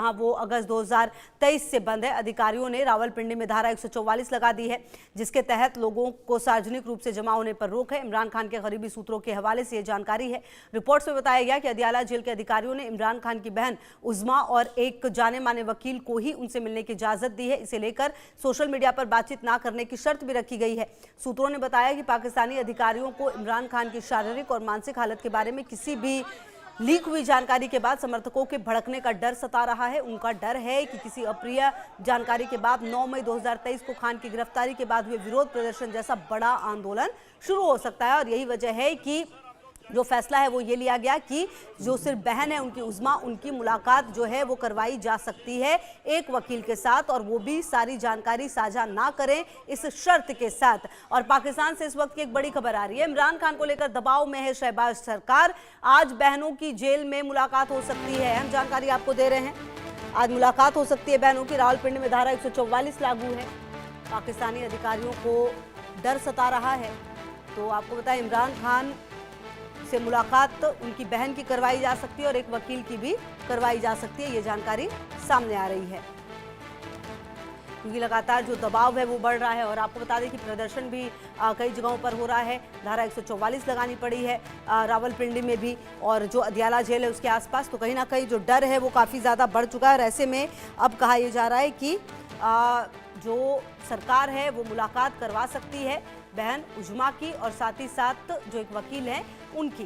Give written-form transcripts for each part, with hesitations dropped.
जहां वो अगस्त 2023 से बंद है। अधिकारियों ने रावलपिंडी में धारा 144 लगा दी है, जिसके तहत लोगों को सार्वजनिक रूप से जमा होने पर रोक है। इमरान खान के करीबी सूत्रों के हवाले से यह जानकारी है। रिपोर्ट्स में बताया गया कि अदियाला जेल के अधिकारियों ने इमरान खान की बहन उज़मा और एक जाने माने वकील को ही उनसे मिलने की इजाजत दी है। इसे लेकर सोशल मीडिया पर बातचीत न करने की शर्त भी रखी गई है। सूत्रों ने बताया कि पाकिस्तानी अधिकारियों को इमरान खान की शारीरिक और मानसिक हालत के बारे में किसी भी लीक हुई जानकारी के बाद समर्थकों के भड़कने का डर सता रहा है। उनका डर है कि किसी अप्रिय जानकारी के बाद 9 मई 2023 को खान की गिरफ्तारी के बाद हुए विरोध प्रदर्शन जैसा बड़ा आंदोलन शुरू हो सकता है। और यही वजह है कि जो फैसला है वो ये लिया गया कि जो सिर्फ बहन है उनकी उज़मा, उनकी मुलाकात जो है वो करवाई जा सकती है एक वकील के साथ, और वो भी सारी जानकारी साझा ना करें इस शर्त के साथ। और पाकिस्तान से इस वक्त की एक बड़ी खबर आ रही है। इमरान खान को लेकर दबाव में है शहबाज सरकार। आज बहनों की जेल में मुलाकात हो सकती है, अहम जानकारी आपको दे रहे हैं। आज मुलाकात हो सकती है बहनों की। रावलपिंडी में धारा 144 लागू है। पाकिस्तानी अधिकारियों को डर सता रहा है। तो आपको बताएं, इमरान खान से मुलाकात उनकी बहन की करवाई जा सकती है और एक वकील की भी करवाई जा सकती है। ये जानकारी सामने आ रही है, क्योंकि लगातार जो दबाव है वो बढ़ रहा है। और आपको बता दें कि प्रदर्शन भी कई जगहों पर हो रहा है। धारा 144 लगानी पड़ी है रावलपिंडी में भी, और जो अदियाला जेल है उसके आसपास। तो कहीं ना कहीं जो डर है वो काफ़ी ज़्यादा बढ़ चुका है। और ऐसे में अब कहा यह जा रहा है कि जो सरकार है वो मुलाकात करवा सकती है बहन उज़मा की, और साथ ही साथ जो एक वकील है उनकी।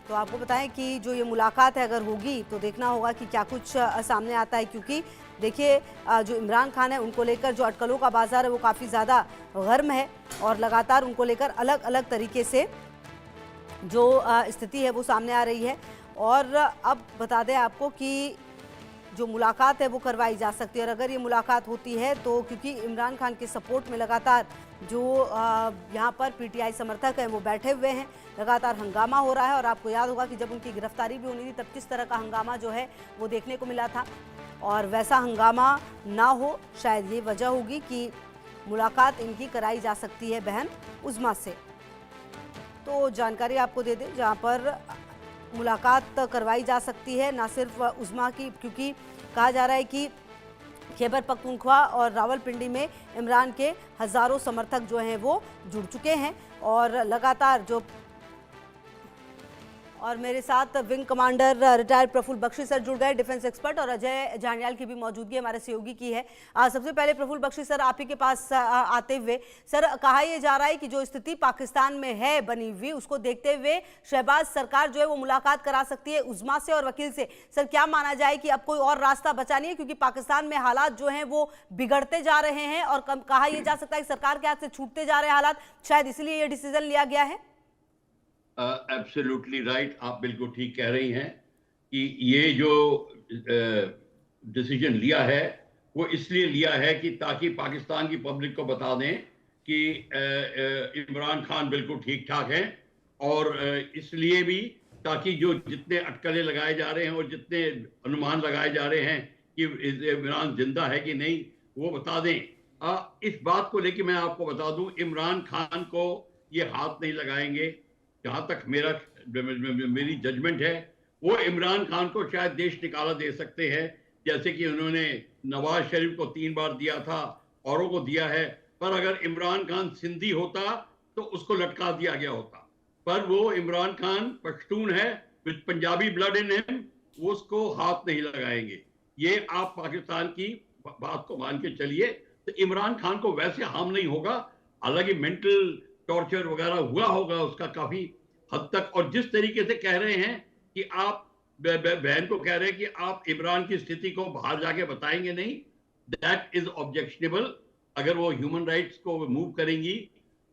तो आपको बताएं कि जो ये मुलाकात है अगर होगी तो देखना होगा कि क्या कुछ सामने आता है, क्योंकि देखिए जो इमरान खान है उनको लेकर जो अटकलों का बाजार है वो काफ़ी ज़्यादा गर्म है, और लगातार उनको लेकर अलग अलग तरीके से जो स्थिति है वो सामने आ रही है। और अब बता दें आपको कि जो मुलाकात है वो करवाई जा सकती है। और अगर ये मुलाकात होती है तो क्योंकि इमरान खान के सपोर्ट में लगातार जो यहाँ पर पीटीआई समर्थक हैं वो बैठे हुए हैं, लगातार हंगामा हो रहा है। और आपको याद होगा कि जब उनकी गिरफ्तारी भी होनी थी तब किस तरह का हंगामा जो है वो देखने को मिला था, और वैसा हंगामा ना हो, शायद ये वजह होगी कि मुलाकात इनकी कराई जा सकती है बहन उज़मा से। तो जानकारी आपको दे दें, जहाँ पर मुलाकात करवाई जा सकती है ना सिर्फ उज़मा की, क्योंकि कहा जा रहा है कि खैबर पख्तूनख्वा और रावलपिंडी में इमरान के हज़ारों समर्थक जो हैं वो जुड़ चुके हैं। और लगातार जो और मेरे साथ wing commander retired Praful Bakshi sir जुड़ गए, डिफेंस एक्सपर्ट, और अजय जानियाल की भी मौजूदगी हमारे सहयोगी की है। सबसे पहले प्रफुल्ल बख्शी सर, आप ही के पास आते हुए, सर कहा यह जा रहा है कि जो स्थिति पाकिस्तान में है बनी हुई उसको देखते हुए शहबाज सरकार जो है वो मुलाकात करा सकती है उज़मा से और वकील से। सर क्या माना जाए कि अब कोई और रास्ता बचा नहीं है, क्योंकि पाकिस्तान में हालात जो हैं वो बिगड़ते जा रहे हैं, और कहा यह जा सकता है कि सरकार के हाथ से छूटते जा रहे हैं हालात, शायद इसलिए ये डिसीजन लिया गया है। एब्सोल्युटली राइट, आप बिल्कुल ठीक कह रही हैं कि ये जो डिसीजन लिया है वो इसलिए लिया है कि ताकि पाकिस्तान की पब्लिक को बता दें कि इमरान खान बिल्कुल ठीक ठाक हैं, और इसलिए भी ताकि जो जितने अटकलें लगाए जा रहे हैं और जितने अनुमान लगाए जा रहे हैं कि इमरान जिंदा है कि नहीं वो बता दें। इस बात को लेकर मैं आपको बता दूं, इमरान खान को ये हाथ नहीं लगाएंगे। जहां तक मेरी जजमेंट है, वो इमरान खान को शायद देश निकाला दे सकते हैं, जैसे कि उन्होंने नवाज शरीफ को 3 बार दिया था, औरों को दिया है। पर अगर इमरान खान सिंधी होता तो उसको लटका दिया गया होता, पर वो इमरान खान पश्तून है, with Punjabi blood in him, वो उसको हाथ नहीं लगाएंगे। ये आप पाकिस्तान की बात को मान के चलिए। तो इमरान खान को वैसे हार्म नहीं होगा, हालांकि मेंटल टॉर्चर वगैरह हुआ होगा उसका काफी हद तक। और जिस तरीके से कह रहे हैं कि आप बहन को कह रहे हैं कि आप इमरान की स्थिति को बाहर जाके बताएंगे नहीं, दैट इज ऑब्जेक्शनेबल। अगर वो ह्यूमन राइट्स को मूव करेंगी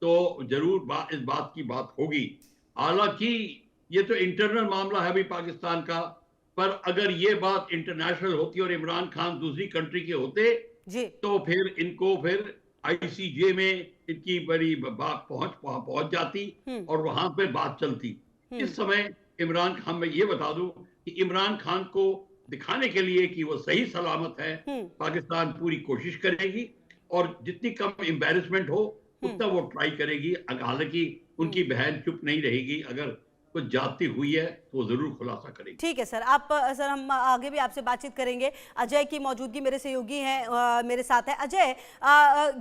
तो जरूर इस बात की बात होगी। हालांकि ये तो इंटरनल मामला है अभी पाकिस्तान का, पर अगर ये बात इंटरनेशनल होती और इमरान खान दूसरी कंट्री के होते जी, तो फिर इनको फिर आईसीजे में इनकी बड़ी बात पहुंच जाती और वहां पे बात चलती। इस समय इमरान खान, मैं ये बता दूं कि इमरान खान को दिखाने के लिए कि वो सही सलामत है, पाकिस्तान पूरी कोशिश करेगी, और जितनी कम एम्बैरेसमेंट हो उतना वो ट्राई करेगी। हालांकि उनकी बहन चुप नहीं रहेगी, अगर कुछ जाती हुई है तो वो जरूर खुलासा करेगी। ठीक है सर, सर हम आगे भी आपसे बातचीत करेंगे। अजय की मौजूदगी मेरे सहयोगी हैं, मेरे साथ है अजय।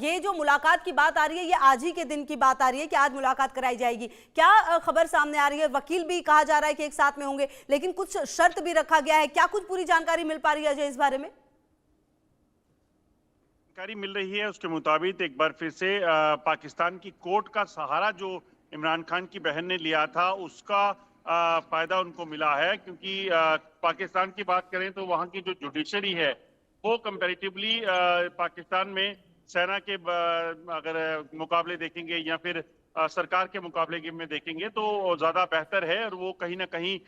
ये जो मुलाकात की बात आ रही है, ये आज ही के दिन की बात आ रही है कि आज मुलाकात कराई जाएगी, क्या खबर सामने आ रही है? वकील भी कहा जा रहा है कि एक साथ में होंगे, लेकिन कुछ शर्त भी रखा गया है, क्या कुछ पूरी जानकारी मिल पा रही है अजय इस बारे में? जानकारी मिल रही है उसके मुताबिक एक बार फिर से पाकिस्तान की कोर्ट का सहारा जो इमरान खान की बहन ने लिया था उसका फायदा उनको मिला है, क्योंकि पाकिस्तान की बात करें तो वहाँ की जो जुडिशरी है वो कंपैरेटिवली पाकिस्तान में सेना के अगर मुकाबले देखेंगे या फिर सरकार के मुकाबले में देखेंगे तो ज़्यादा बेहतर है, और वो कहीं ना कहीं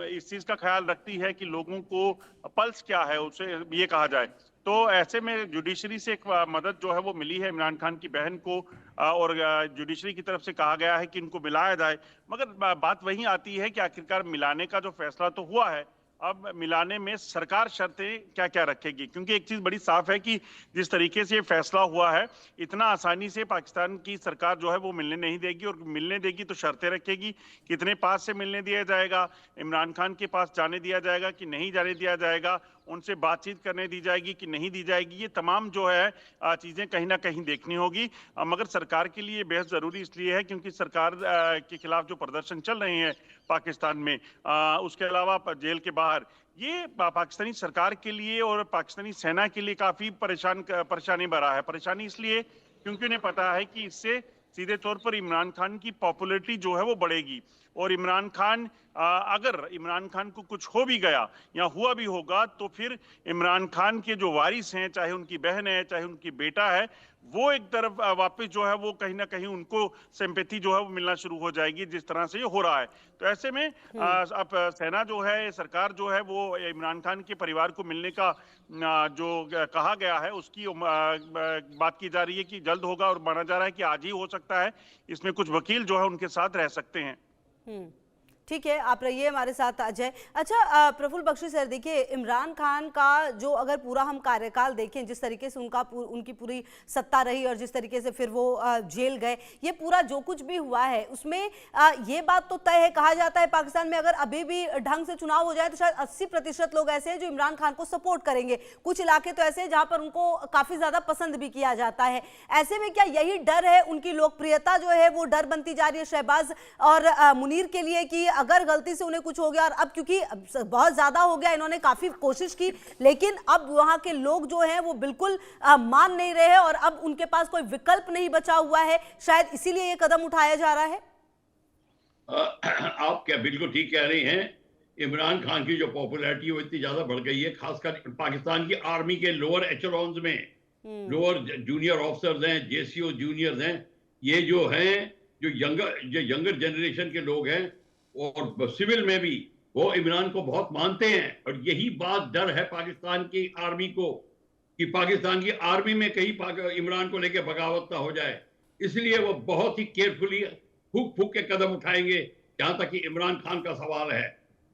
इस चीज़ का ख्याल रखती है कि लोगों को पल्स क्या है उसे ये कहा जाए। तो ऐसे में जुडिशरी से एक मदद जो है वो मिली है इमरान खान की बहन को, और जुडिशरी की तरफ से कहा गया है कि इनको मिलाया जाए। मगर बात वही आती है कि आखिरकार मिलाने का जो फैसला तो हुआ है, अब मिलाने में सरकार शर्तें क्या क्या रखेगी, क्योंकि एक चीज बड़ी साफ है कि जिस तरीके से ये फैसला हुआ है इतना आसानी से पाकिस्तान की सरकार जो है वो मिलने नहीं देगी, और मिलने देगी तो शर्तें रखेगी। कितने पास से मिलने दिया जाएगा, इमरान खान के पास जाने दिया जाएगा कि नहीं जाने दिया जाएगा, उनसे बातचीत करने दी जाएगी कि नहीं दी जाएगी, ये तमाम जो है चीजें कहीं ना कहीं देखनी होगी। मगर सरकार के लिए बेहद जरूरी इसलिए है क्योंकि सरकार के खिलाफ जो प्रदर्शन चल रहे हैं पाकिस्तान में, उसके अलावा जेल के बाहर, ये पाकिस्तानी सरकार के लिए और पाकिस्तानी सेना के लिए काफी परेशानी भरा है। परेशानी इसलिए क्योंकि उन्हें पता है कि इससे सीधे तौर पर इमरान खान की पॉपुलैरिटी जो है वो बढ़ेगी, और इमरान खान अगर इमरान खान को कुछ हो भी गया या हुआ भी होगा तो फिर इमरान खान के जो वारिस हैं, चाहे उनकी बहन है चाहे उनकी बेटा है, वो एक तरफ वापस जो है वो कहीं ना कहीं उनको सिंपैथी जो है वो मिलना शुरू हो जाएगी, जिस तरह से ये हो रहा है। तो ऐसे में अब सेना जो है, सरकार जो है वो इमरान खान के परिवार को मिलने का जो कहा गया है उसकी बात की जा रही है कि जल्द होगा, और माना जा रहा है कि आज ही हो सकता है। इसमें कुछ वकील जो है उनके साथ रह सकते हैं। ठीक है, आप रहिए हमारे साथ अजय। अच्छा प्रफुल्ल बख्शी सर, देखिए इमरान खान का जो अगर पूरा हम कार्यकाल देखें, जिस तरीके से उनकी पूरी सत्ता रही और जिस तरीके से फिर वो जेल गए, ये पूरा जो कुछ भी हुआ है उसमें ये बात तो तय है, कहा जाता है पाकिस्तान में अगर अभी भी ढंग से चुनाव हो जाए तो शायद 80% लोग ऐसे हैं जो इमरान खान को सपोर्ट करेंगे, कुछ इलाके तो ऐसे हैं जहां पर उनको काफी ज्यादा पसंद भी किया जाता है। ऐसे में क्या यही डर है, उनकी लोकप्रियता जो है वो डर बनती जा रही है शहबाज और मुनीर के लिए कि अगर गलती से उन्हें कुछ हो गया, और अब क्योंकि बहुत ज्यादा हो गया, इन्होंने काफी कोशिश की लेकिन अब वहां के लोग जो हैं वो बिल्कुल मान नहीं रहे हैं और अब उनके पास कोई विकल्प नहीं बचा हुआ है, शायद इसीलिए ये कदम उठाया जा रहा है? आप क्या बिल्कुल ठीक कह रही हैं। इमरान खान की जो पॉपुलैरिटी है वो इतनी ज्यादा बढ़ गई है, खासकर पाकिस्तान की आर्मी के लोअर एचेलॉन्स में, लोअर जूनियर ऑफिसर्स हैं, जेसीओ जूनियर्स हैं, ये जो हैं जो यंगर जनरेशन के लोग हैं और सिविल में भी वो इमरान को बहुत मानते हैं। और यही बात डर है पाकिस्तान की आर्मी को कि पाकिस्तान की आर्मी में कहीं इमरान को लेकर बगावत ना हो जाए, इसलिए वो बहुत ही केयरफुली फूक फूक के कदम उठाएंगे। जहां तक कि इमरान खान का सवाल है,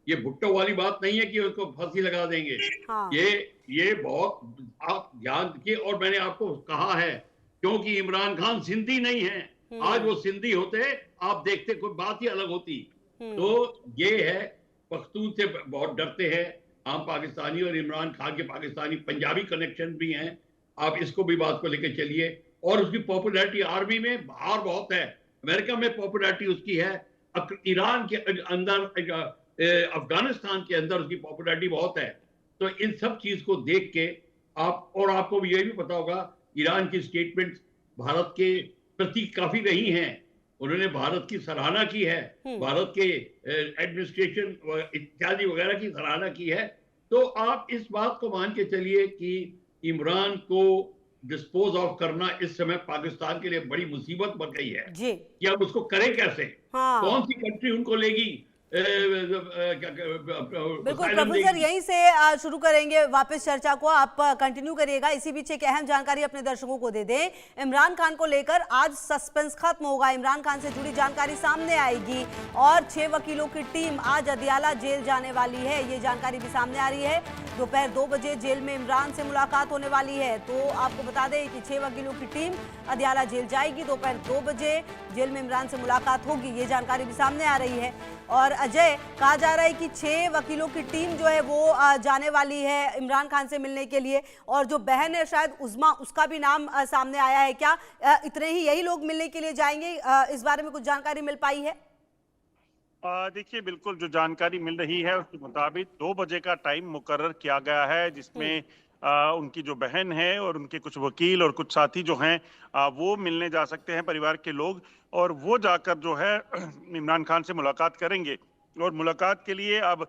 ये भुट्टो वाली बात नहीं है कि उसको फांसी लगा देंगे। हाँ। ये बहुत आप ध्यान रखिए। और मैंने आपको कहा है क्योंकि इमरान खान सिंधी नहीं है, आज वो सिंधी होते आप देखते कोई बात ही अलग होती। तो ये है, पख्तून से बहुत डरते हैं आम पाकिस्तानी, और इमरान खान के पाकिस्तानी पंजाबी कनेक्शन भी हैं, आप इसको भी बात को लेकर चलिए। और उसकी पॉपुलैरिटी आर्मी में बाहर बहुत है, अमेरिका में पॉपुलैरिटी उसकी है, अब ईरान के अंदर, अफगानिस्तान के अंदर उसकी पॉपुलैरिटी बहुत है। तो इन सब चीज को देख के आपको भी ये भी पता होगा, ईरान की स्टेटमेंट भारत के प्रति काफी रही हैं, उन्होंने भारत की सराहना की है, भारत के एडमिनिस्ट्रेशन इत्यादि वगैरह की सराहना की है। तो आप इस बात को मान के चलिए कि इमरान को डिस्पोज ऑफ करना इस समय पाकिस्तान के लिए बड़ी मुसीबत बन गई है कि अब उसको करें कैसे। हाँ। कौन सी कंट्री उनको लेगी बिल्कुल प्रोफेसर, यहीं से शुरू करेंगे वापस चर्चा को, आप कंटिन्यू करिएगा। इसी बीच एक अहम जानकारी अपने दर्शकों को दे दें। इमरान खान को लेकर आज सस्पेंस खत्म होगा, इमरान खान से जुड़ी जानकारी सामने आएगी और 6 वकीलों की टीम आज अदियाला जेल जाने वाली है, ये जानकारी भी सामने आ रही है। दोपहर 2 बजे जेल में इमरान से मुलाकात होने वाली है। तो आपको बता दें कि 6 वकीलों की टीम अदियाला जेल जाएगी, दोपहर 2 बजे जेल में इमरान से मुलाकात होगी, ये जानकारी भी सामने आ रही है। और अजय, कहा जा रहा है कि 6 वकीलों की टीम जो है वो जाने वाली है इमरान खान से मिलने के लिए, और जो बहन है शायद उज़मा, उसका भी नाम सामने आया है। क्या इतने ही यही लोग मिलने के लिए जाएंगे? इस बारे में कुछ जानकारी मिल पाई है? देखिए, बिल्कुल जो जानकारी मिल रही है उसके मुताबिक 2 बजे का टाइम मुकर्रर किया गया है, जिसमें उनकी जो बहन है और उनके कुछ वकील और कुछ साथी जो हैं वो मिलने जा सकते हैं, परिवार के लोग, और वो जाकर जो है इमरान खान से मुलाकात करेंगे। और मुलाकात के लिए अब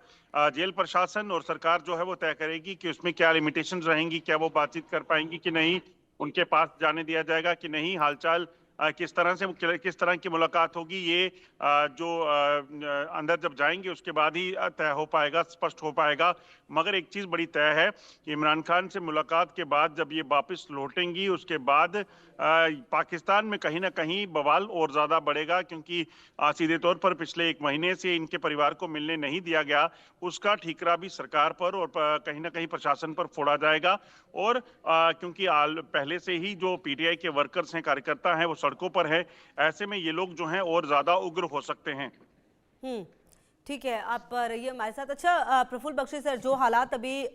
जेल प्रशासन और सरकार जो है वो तय करेगी कि उसमें क्या लिमिटेशंस रहेंगी, क्या वो बातचीत कर पाएंगी कि नहीं, उनके पास जाने दिया जाएगा कि नहीं, हालचाल किस तरह की मुलाकात होगी, ये जो अंदर जब जाएंगे उसके बाद ही तय हो पाएगा, स्पष्ट हो पाएगा। मगर एक चीज़ बड़ी तय है कि इमरान खान से मुलाकात के बाद जब ये वापस लौटेंगी, उसके बाद पाकिस्तान में कहीं ना कहीं बवाल और ज़्यादा बढ़ेगा, क्योंकि सीधे तौर पर पिछले 1 महीने से इनके परिवार को मिलने नहीं दिया गया, उसका ठीकरा भी सरकार पर और कहीं ना कहीं प्रशासन पर फोड़ा जाएगा। और क्योंकि पहले से ही जो पीटीआई के वर्कर्स हैं, कार्यकर्ता हैं, वो सड़कों पर है, ऐसे में ये लोग जो हैं और ज़्यादा उग्र हो सकते हैं। ठीक है, आप रहिए हमारे साथ। अच्छा प्रफुल्ल बख्शी सर, जो हालात अभी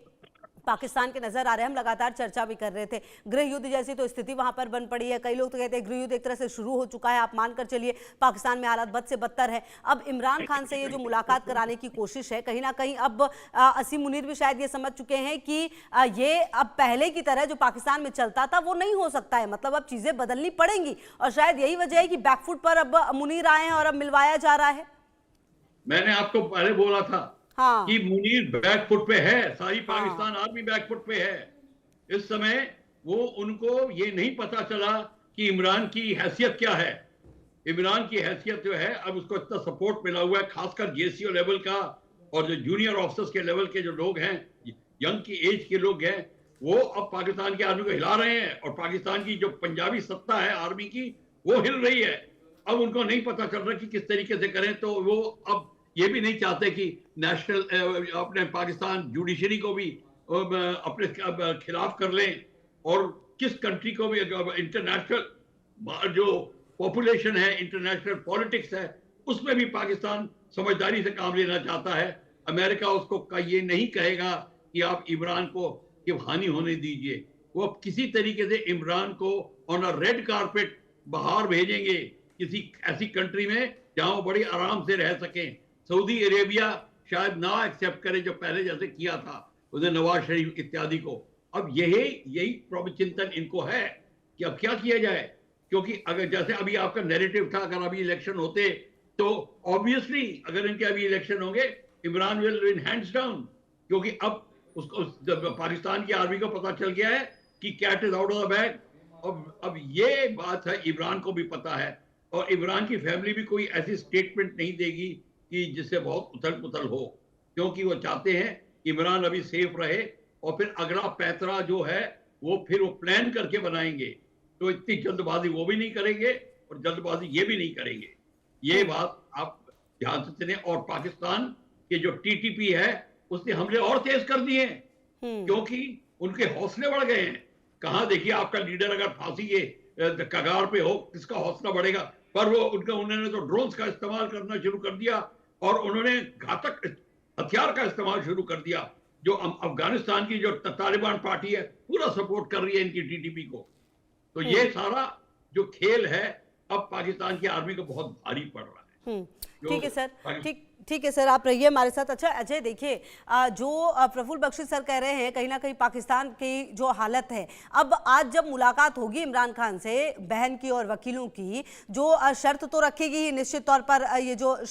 पाकिस्तान के नजर आ रहे हैं, हम लगातार चर्चा भी कर रहे थे, गृह युद्ध जैसी तो स्थिति वहां पर बन पड़ी है। कई लोग तो कहते हैं गृह युद्ध एक तरह से शुरू हो चुका है, आप मानकर चलिए पाकिस्तान में हालात बद से बदतर है। अब इमरान खान से ये जो मुलाकात कराने की कोशिश है, कहीं ना कहीं अब असीम मुनीर भी शायद ये समझ चुके हैं कि ये अब पहले की तरह जो पाकिस्तान में चलता था वो नहीं हो सकता है, मतलब अब चीजें बदलनी पड़ेंगी, और शायद यही वजह है कि बैकफुट पर अब मुनीर आए हैं और अब मिलवाया जा रहा है। मैंने आपको पहले बोला था कि मुनीर बैकफुट पे है, सारी पाकिस्तान आर्मी बैकफुट पे है। इस समय वो उनको ये नहीं पता चला कि इमरान की हैसियत क्या है। इमरान की हैसियत जो है, अब उसको इतना सपोर्ट मिला हुआ है, खासकर जेसीओ लेवल का, और जो जूनियर ऑफिसर्स के लेवल के जो लोग हैं, यंग की एज के लोग हैं, वो अब पाकिस्तान की आर्मी को हिला रहे हैं, और पाकिस्तान की जो पंजाबी सत्ता है आर्मी की, वो हिल रही है। अब उनको नहीं पता चल रहा कि किस तरीके से करें, तो वो अब ये भी नहीं चाहते कि नेशनल अपने पाकिस्तान जुडिशरी को भी अपने खिलाफ कर लें, और किस कंट्री को भी इंटरनेशनल जो पॉपुलेशन है, इंटरनेशनल पॉलिटिक्स है, उसमें भी पाकिस्तान समझदारी से काम लेना चाहता है। अमेरिका उसको ये नहीं कहेगा कि आप इमरान को कि हानि होने दीजिए, वो अब किसी तरीके से इमरान को ऑन अ रेड कारपेट बाहर भेजेंगे किसी ऐसी कंट्री में जहां वो बड़ी आराम से रह सकें। सऊदी अरेबिया शायद ना एक्सेप्ट करे जो पहले जैसे किया था उसने नवाज शरीफ इत्यादि को। अब यही चिंतन इनको है कि अब क्या किया जाए, क्योंकि अगर जैसे अभी आपका नैरेटिव था, अगर अभी इलेक्शन होते तो ऑब्वियसली अगर इनके अभी इलेक्शन होंगे Imran will win hands down, क्योंकि अब उसको पाकिस्तान की आर्मी को पता चल गया है कि cat is out of the bag. अब ये बात है, इमरान को भी पता है, और इमरान की फैमिली भी कोई ऐसी स्टेटमेंट नहीं देगी कि जिससे बहुत उथल पुथल हो, क्योंकि वो चाहते हैं इमरान अभी सेफ रहे, और फिर अगला पैतरा जो है वो फिर वो प्लान करके बनाएंगे। तो इतनी जल्दबाजी वो भी नहीं करेंगे और जल्दबाजी ये भी नहीं करेंगे। ये बात आप ध्यान से सुने। और पाकिस्तान के जो टीटीपी है उसने हमले और तेज कर दिए, क्योंकि उनके हौसले बढ़ गए हैं। कहाँ देखिए आपका लीडर अगर फांसी के कगार पे हो, किसका हौसला बढ़ेगा। पर वो उन्होंने तो ड्रोन्स का इस्तेमाल करना शुरू कर दिया, और उन्होंने घातक हथियार का इस्तेमाल शुरू कर दिया, जो अफगानिस्तान की जो तालिबान पार्टी है पूरा सपोर्ट कर रही है इनकी टीटीपी को। तो ये सारा जो खेल है अब पाकिस्तान की आर्मी को बहुत भारी पड़ रहा है। ठीक है सर, ठीक है सर, आप रहिए हमारे साथ। अच्छा अजय, देखिए जो प्रफुल्ल बख्शी सर कह रहे हैं, कहीं ना कहीं पाकिस्तान की जो हालत है, अब आज जब मुलाकात होगी इमरान खान से बहन की और वकीलों की, जो शर्त तो रखेगी ही निश्चित तौर पर, ये जो